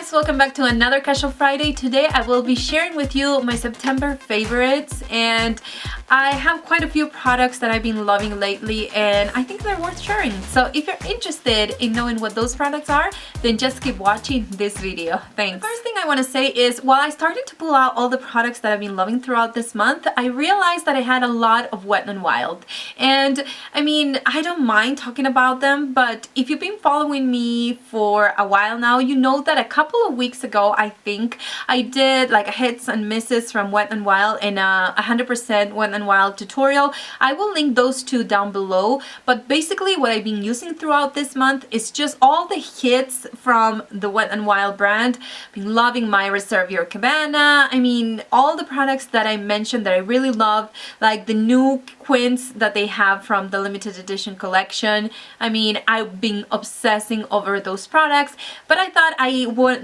guys, welcome back to another Casual Friday. Today I will be sharing with you my September favorites, and I have quite a few products that I've been loving lately and I think they're worth sharing. So if you're interested in knowing what those products are, then just keep watching this video. Thanks. The first thing I want to say is, while I started to pull out all the products that I've been loving throughout this month, I realized that I had a lot of Wet n Wild. And I mean, I don't mind talking about them, but if you've been following me for a while now, you know that a couple of weeks ago, I think I did like a hits and misses from Wet n Wild and a 100% Wet n Wild tutorial. I will link those two down below, but basically what I've been using throughout this month is just all the hits from the Wet n Wild brand. I've been loving my Reserve Your Cabana. I mean, all the products that I mentioned that I really love, like the new quints that they have from the limited edition collection. I mean, I've been obsessing over those products, but I thought I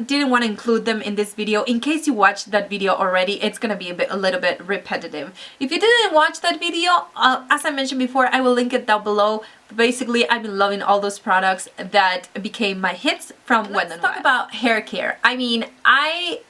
didn't want to include them in this video. In case you watched that video already, it's gonna be a little bit repetitive. If you didn't watch that video, as I mentioned before, I will link it down below. Basically, I've been loving all those products that became my hits from Wet n Wild. Let's talk about hair care. I mean, I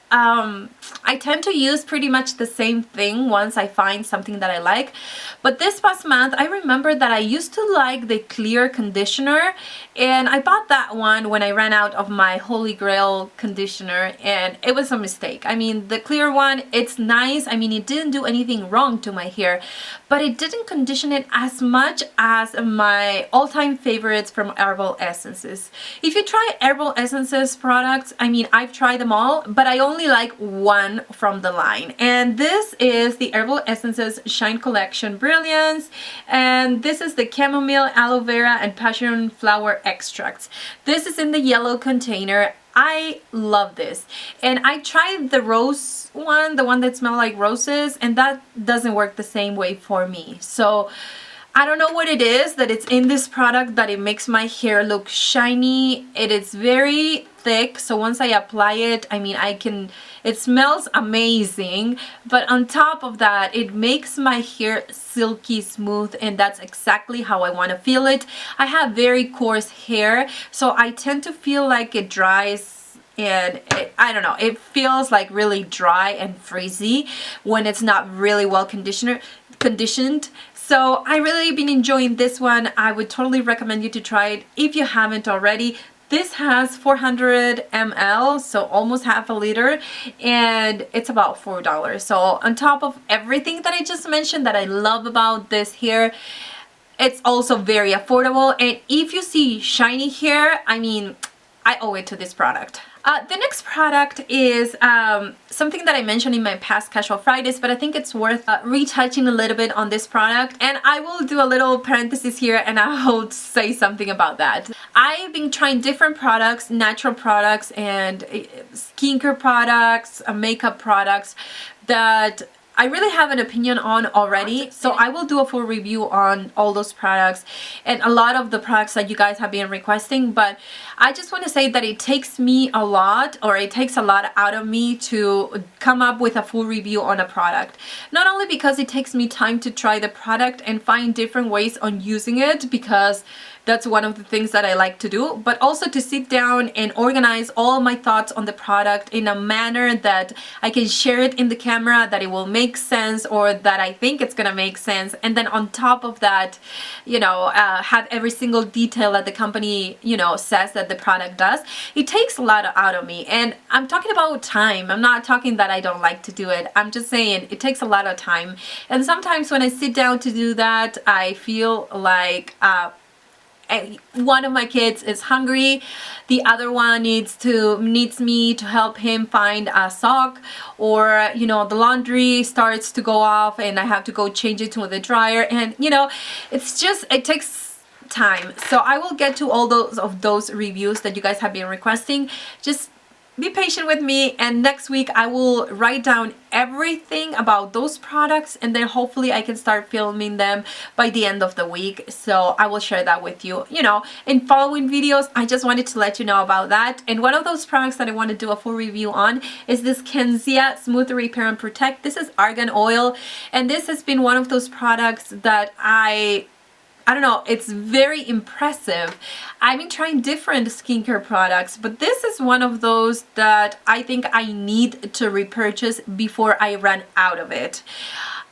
tend to use pretty much the same thing once I find something that I like. But this past month, I remember that I used to like the clear conditioner, and I bought that one when I ran out of my Holy Grail conditioner, and it was a mistake. I mean, the clear one, it's nice. I mean, it didn't do anything wrong to my hair, but it didn't condition it as much as my all-time favorites from Herbal Essences. If you try Herbal Essences products, I mean, I've tried them all, but I only like one from the line, and this is the Herbal Essences Shine Collection Brillance, and this is the chamomile, aloe vera, and passion flower extracts. This is in the yellow container. I love this, and I tried the rose one, the one that smells like roses, and that doesn't work the same way for me. So I don't know what it is that it's in this product that it makes my hair look shiny. It is very thick, so once I apply it, I mean, it smells amazing, but on top of that, it makes my hair silky smooth, and that's exactly how I want to feel it. I have very coarse hair, so I tend to feel like it dries, and I don't know, it feels like really dry and frizzy when it's not really well conditioned. So I really been enjoying this one. I would totally recommend you to try it if you haven't already. This has 400 ml, so almost half a liter, and it's about $4. So on top of everything that I just mentioned that I love about this here, it's also very affordable. And if you see shiny hair, I mean, I owe it to this product. The next product is something that I mentioned in my past Casual Fridays, but I think it's worth retouching a little bit on this product, and I will do a little parenthesis here and I'll say something about that. I've been trying different products, natural products and skincare products, makeup products that I really have an opinion on already, so I will do a full review on all those products and a lot of the products that you guys have been requesting. But I just want to say that it takes me a lot, or it takes a lot out of me to come up with a full review on a product. Not only because it takes me time to try the product and find different ways on using it, because that's one of the things that I like to do, but also to sit down and organize all my thoughts on the product in a manner that I can share it in the camera, that it will make sense, or that I think it's gonna make sense. And then on top of that, you know, have every single detail that the company, you know, says that the product does. It takes a lot out of me, and I'm talking about time. I'm not talking that I don't like to do it. I'm just saying it takes a lot of time. And sometimes when I sit down to do that, I feel like one of my kids is hungry, the other one needs me to help him find a sock, or you know, the laundry starts to go off and I have to go change it to the dryer, and you know, it's just, it takes time. So I will get to all those reviews that you guys have been requesting. Just be patient with me, and next week I will write down everything about those products, and then hopefully I can start filming them by the end of the week. So I will share that with you, you know, in following videos. I just wanted to let you know about that. And one of those products that I want to do a full review on is this Kenzia Smooth Repair and Protect. This is Argan oil, and this has been one of those products that I I don't know, it's very impressive. I've been trying different skincare products, but this is one of those that I think I need to repurchase before I run out of it.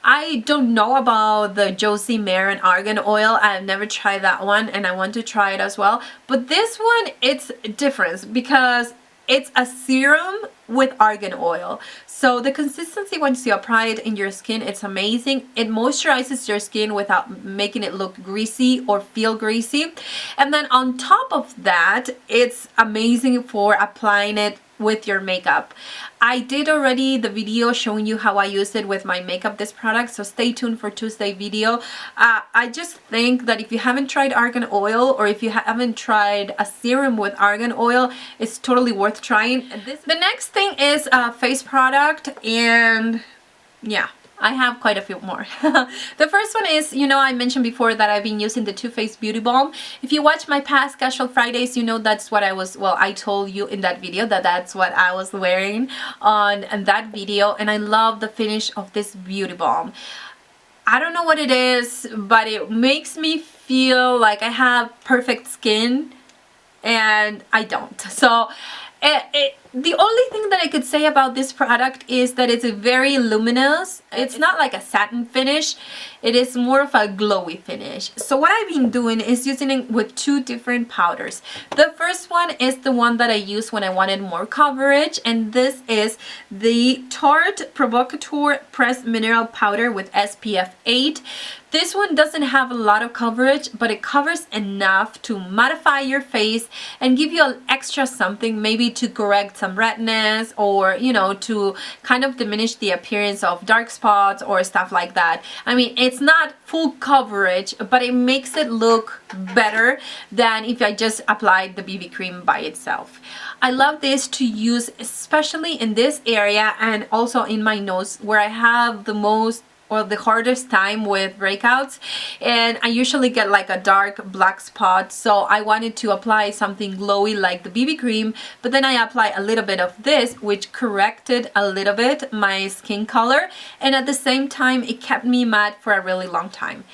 I don't know about the Josie Maran Argan oil. I've never tried that one and I want to try it as well. But this one, it's different because it's a serum with argan oil. So the consistency once you apply it in your skin, it's amazing. It moisturizes your skin without making it look greasy or feel greasy. And then on top of that, it's amazing for applying it with your makeup. I did already the video showing you how I use it with my makeup, this product, so stay tuned for Tuesday video. I just think that if you haven't tried argan oil or if you haven't tried a serum with argan oil, it's totally worth trying. The next thing is a face product, and yeah, I have quite a few more. The first one is, you know, I mentioned before that I've been using the Too Faced Beauty Balm. If you watch my past Casual Fridays, you know that's what I was, well, I told you in that video that that's what I was wearing on that video, and I love the finish of this beauty balm. I don't know what it is, but it makes me feel like I have perfect skin, and I don't. So the only thing that I could say about this product is that it's very luminous. It's not like a satin finish. It is more of a glowy finish. So what I've been doing is using it with two different powders. The first one is the one that I use when I wanted more coverage, and this is the Tarte Provocateur Pressed Mineral Powder with SPF 8. This one doesn't have a lot of coverage, but it covers enough to mattify your face and give you an extra something, maybe to correct some redness, or, you know, to kind of diminish the appearance of dark spots or stuff like that. I mean, it's not full coverage, but it makes it look better than if I just applied the BB cream by itself. I love this to use especially in this area and also in my nose, where I have the most or the hardest time with breakouts, and I usually get like a dark black spot. So I wanted to apply something glowy like the BB cream, but then I apply a little bit of this, which corrected a little bit my skin color, and at the same time it kept me matte for a really long time.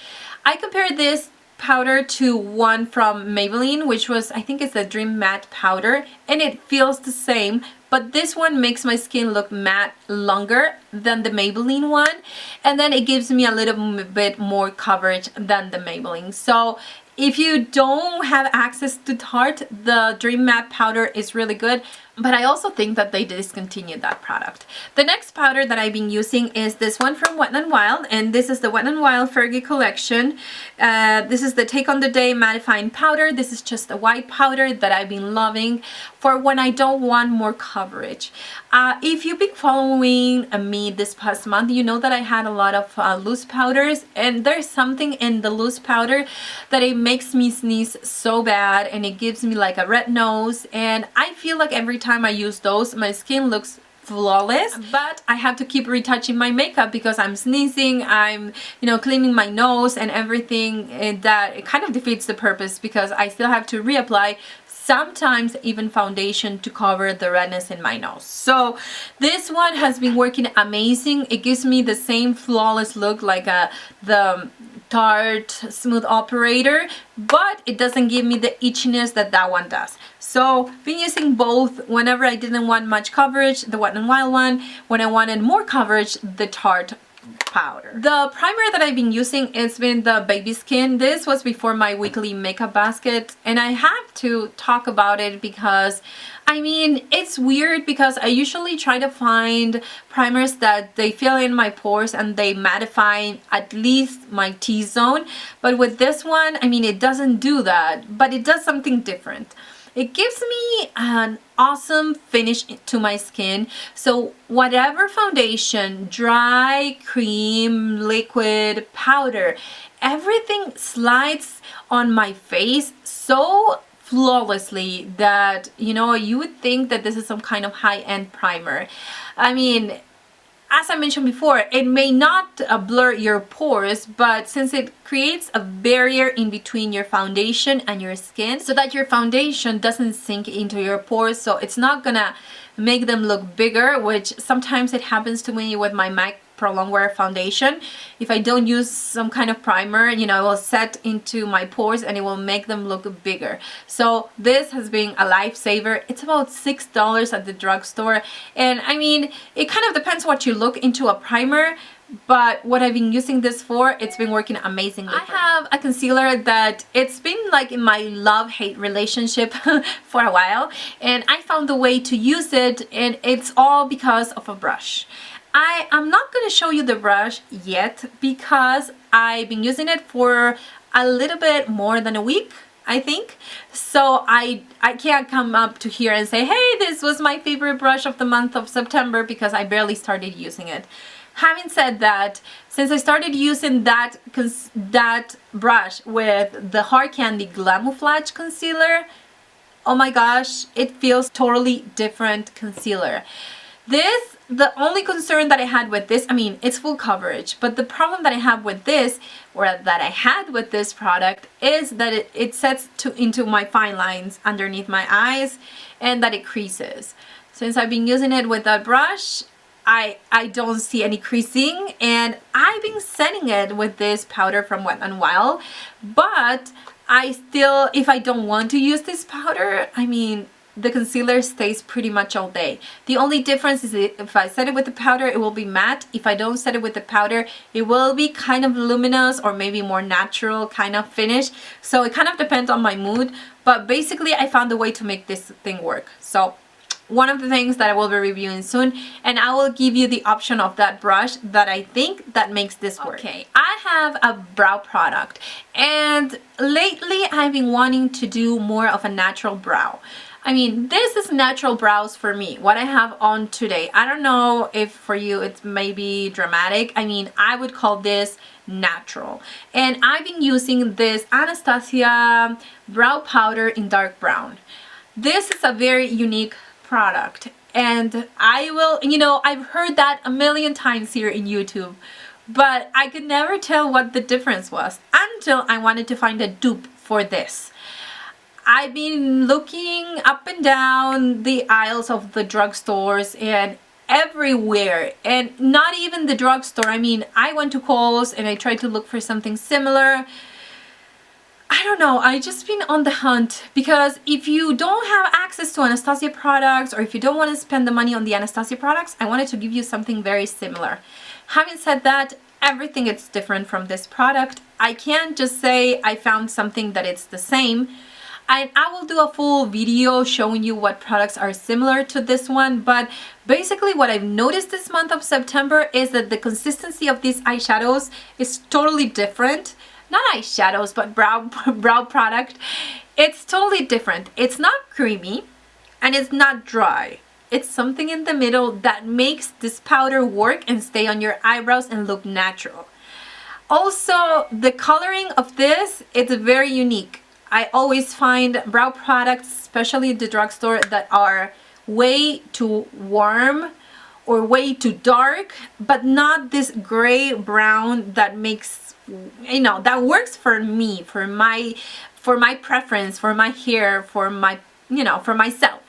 I compared this powder to one from Maybelline, which was, I think it's a Dream Matte powder, and it feels the same, but this one makes my skin look matte longer than the Maybelline one, and then it gives me a little bit more coverage than the Maybelline. So if you don't have access to Tarte, the Dream Matte powder is really good, but I also think that they discontinued that product. The next powder that I've been using is this one from Wet n Wild, and this is the Wet n Wild Fergie collection. This is the Take on the Day Mattifying powder. This is just a white powder that I've been loving for when I don't want more coverage. If you've been following me this past month, you know that I had a lot of loose powders, and there's something in the loose powder that it makes me sneeze so bad, and it gives me like a red nose, and I feel like every time I use those, my skin looks flawless, but I have to keep retouching my makeup because I'm sneezing, I'm, you know, cleaning my nose and everything, and that it kind of defeats the purpose because I still have to reapply, sometimes even foundation, to cover the redness in my nose. So this one has been working amazing. It gives me the same flawless look like the Tarte Smooth Operator, but it doesn't give me the itchiness that that one does. So been using both whenever I didn't want much coverage, the Wet n Wild one, when I wanted more coverage, the Tarte powder. The primer that I've been using has been the Baby Skin. This was before my weekly makeup basket, and I have to talk about it because I mean, it's weird because I usually try to find primers that they fill in my pores and they mattify at least my T-zone, but with this one, I mean, it doesn't do that, but it does something different. It gives me an awesome finish to my skin. So whatever foundation, dry, cream, liquid, powder, everything slides on my face so flawlessly that, you know, you would think that this is some kind of high-end primer. I mean, as I mentioned before, it may not blur your pores, but since it creates a barrier in between your foundation and your skin so that your foundation doesn't sink into your pores, so it's not gonna make them look bigger, which sometimes it happens to me with my MAC prolonged wear foundation. If I don't use some kind of primer, you know, it will set into my pores and it will make them look bigger. So this has been a lifesaver. It's about $6 at the drugstore, and I mean, it kind of depends what you look into a primer, but what I've been using this for, it's been working amazingly. I have a concealer that it's been like in my love-hate relationship for a while, and I found a way to use it, and it's all because of a brush. I am not going to show you the brush yet because I've been using it for a little bit more than a week, I think. So I can't come up to here and say, hey, this was my favorite brush of the month of September, because I barely started using it. Having said that, since I started using that brush with the Hard Candy Glamoflauge concealer, oh my gosh, it feels totally different concealer. The only concern that I had with this, I mean, it's full coverage, but the problem that I have with this, or that I had with this product, is that it sets into my fine lines underneath my eyes, and that it creases. Since I've been using it with that brush, I don't see any creasing, and I've been setting it with this powder from Wet n Wild, but I still, if I don't want to use this powder, I mean, the concealer stays pretty much all day. The only difference is if I set it with the powder, it will be matte. If I don't set it with the powder, it will be kind of luminous or maybe more natural kind of finish. So it kind of depends on my mood, but basically I found a way to make this thing work. So one of the things that I will be reviewing soon, and I will give you the option of that brush that I think that makes this work. Okay, I have a brow product, and lately I've been wanting to do more of a natural brow. I mean, this is natural brows for me, what I have on today. I don't know if for you it's maybe dramatic. I mean, I would call this natural. And I've been using this Anastassia brow powder in dark brown. This is a very unique product, and I will, you know, I've heard that a million times here in YouTube, but I could never tell what the difference was until I wanted to find a dupe for this. I've been looking up and down the aisles of the drugstores and everywhere, and not even the drugstore. I mean, I went to Kohls and I tried to look for something similar. I don't know, I just been on the hunt, because if you don't have access to Anastassia products, or if you don't want to spend the money on the Anastassia products, I wanted to give you something very similar. Having said that, everything is different from this product. I can't just say I found something that it's the same. I will do a full video showing you what products are similar to this one, but basically what I've noticed this month of September is that the consistency of these eyeshadows is totally different. Not eyeshadows, but brow product. It's totally different. It's not creamy and it's not dry. It's something in the middle that makes this powder work and stay on your eyebrows and look natural. Also, the coloring of this, it's very unique. I always find brow products, especially at the drugstore, that are way too warm or way too dark, but not this gray brown that makes, you know, that works for me, for my preference, for my hair, for my, you know, for myself.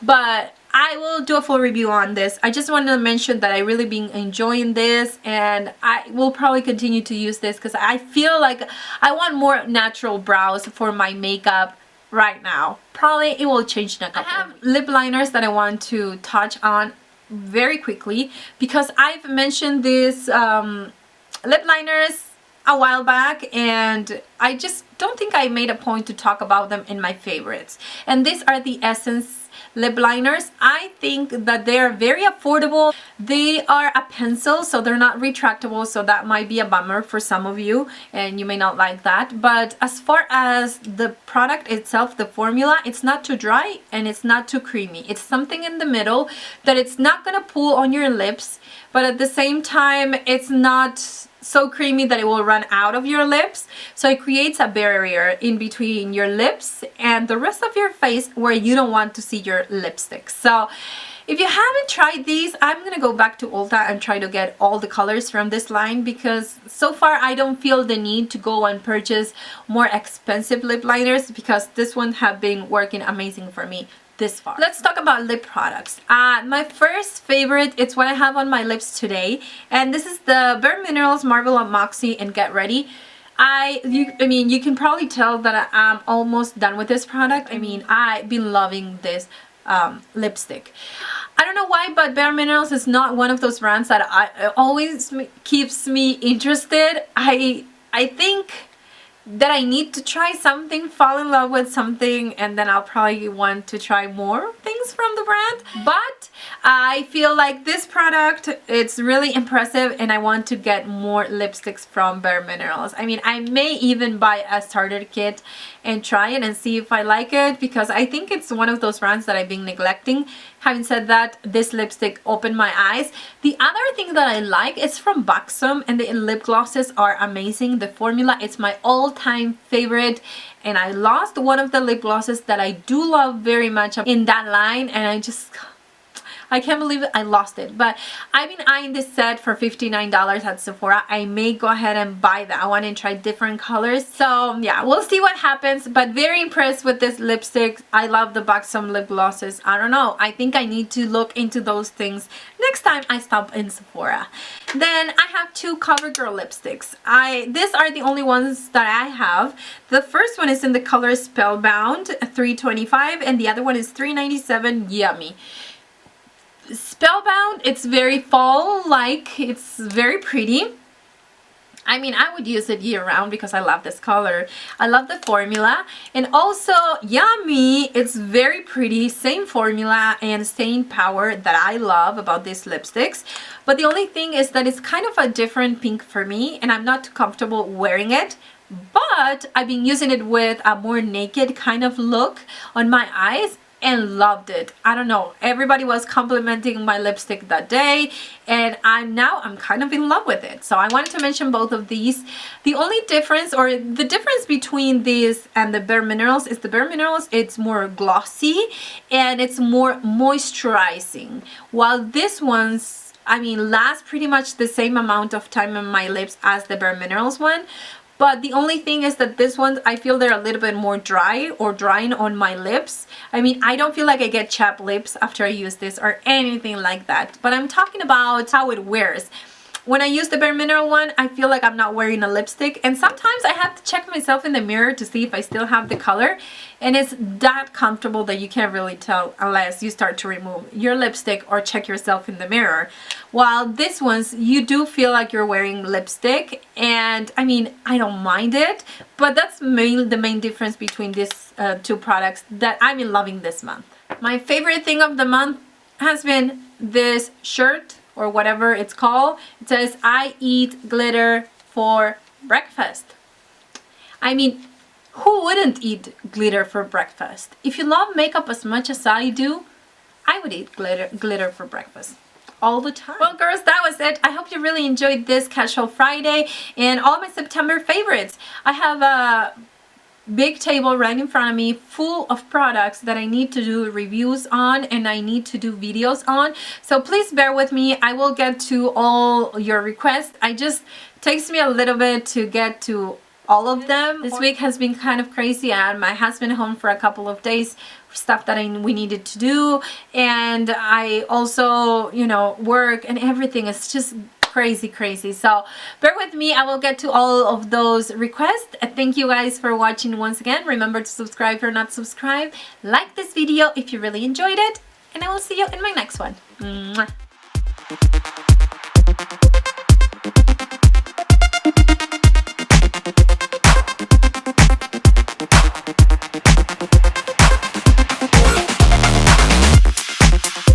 But I will do a full review on this. I just wanted to mention that I really been enjoying this, and I will probably continue to use this because I feel like I want more natural brows for my makeup right now. Probably it will change in a couple. I have lip liners that I want to touch on very quickly, because I've mentioned these lip liners a while back, and I just don't think I made a point to talk about them in my favorites. And these are the Essence lip liners. I think that they are very affordable. They are a pencil, so they're not retractable, so that might be a bummer for some of you and you may not like that. But as far as the product itself, the formula, it's not too dry and it's not too creamy. It's something in the middle that it's not gonna pull on your lips, but at the same time it's not so creamy that it will run out of your lips. So it creates a barrier in between your lips and the rest of your face where you don't want to see your lipstick. So if you haven't tried these, I'm gonna go back to Ulta and try to get all the colors from this line, because so far I don't feel the need to go and purchase more expensive lip liners, because this one have been working amazing for me. this far. Let's talk about lip products. My first favorite, it's what I have on my lips today, and this is the Bare Minerals Marble on Moxie and Get Ready. I mean, you can probably tell that I'm almost done with this product. I mean, I've been loving this lipstick. I don't know why, but Bare Minerals is not one of those brands that always keeps me interested. I think that I need to try something, fall in love with something, and then I'll probably want to try more things from the brand. But I feel like this product, it's really impressive, and I want to get more lipsticks from Bare Minerals. I mean, I may even buy a starter kit and try it and see if I like it, because I think it's one of those brands that I've been neglecting. Having said that, this lipstick opened my eyes. The other thing that I like is from Buxom, and the lip glosses are amazing. The formula, it's my all-time favorite, and I lost one of the lip glosses that I do love very much in that line, and I can't believe it, I lost it. But I've been eyeing this set for $59 at Sephora. I may go ahead and buy that one and try different colors. So yeah, we'll see what happens, but very impressed with this lipstick. I love the Buxom lip glosses. I don't know, I think I need to look into those things next time I stop in Sephora. Then I have two CoverGirl lipsticks. These are the only ones that I have. The first one is in the color Spellbound, $3.25, and the other one is $3.97, Yummy. Spellbound, it's very fall-like, it's very pretty. I mean, I would use it year-round because I love this color. I love the formula. And also, Yummy, it's very pretty, same formula and staying power that I love about these lipsticks. But the only thing is that it's kind of a different pink for me, and I'm not too comfortable wearing it. But I've been using it with a more naked kind of look on my eyes, and loved it. I don't know, everybody was complimenting my lipstick that day, and I'm kind of in love with it. So I wanted to mention both of these. The only difference, or the difference between these and the Bare Minerals, is the Bare Minerals, it's more glossy and it's more moisturizing, while this one's, I mean, lasts pretty much the same amount of time on my lips as the Bare Minerals one. But the only thing is that this one, I feel they're a little bit more dry or drying on my lips. I mean, I don't feel like I get chapped lips after I use this or anything like that. But I'm talking about how it wears. When I use the Bare Mineral one, I feel like I'm not wearing a lipstick, and sometimes I have to check myself in the mirror to see if I still have the color, and it's that comfortable that you can't really tell unless you start to remove your lipstick or check yourself in the mirror. While this one's, you do feel like you're wearing lipstick, and I mean, I don't mind it, but that's the main difference between these two products that I'm loving this month. My favorite thing of the month has been this shirt, or whatever it's called. It says, I eat glitter for breakfast. I mean, who wouldn't eat glitter for breakfast? If you love makeup as much as I do, I would eat glitter for breakfast all the time. Well, girls, that was it. I hope you really enjoyed this Casual Friday and all my September favorites. I have a big table right in front of me full of products that I need to do reviews on and I need to do videos on, so please bear with me. I will get to all your requests. It just takes me a little bit to get to all of them. This week has been kind of crazy. I had my husband home for a couple of days, stuff that we needed to do, and I also, you know, work and everything is just crazy. So bear with me. I will get to all of those requests. Thank you guys for watching once again. Remember to subscribe if you're not subscribed. Like this video if you really enjoyed it, and I will see you in my next one. Mwah.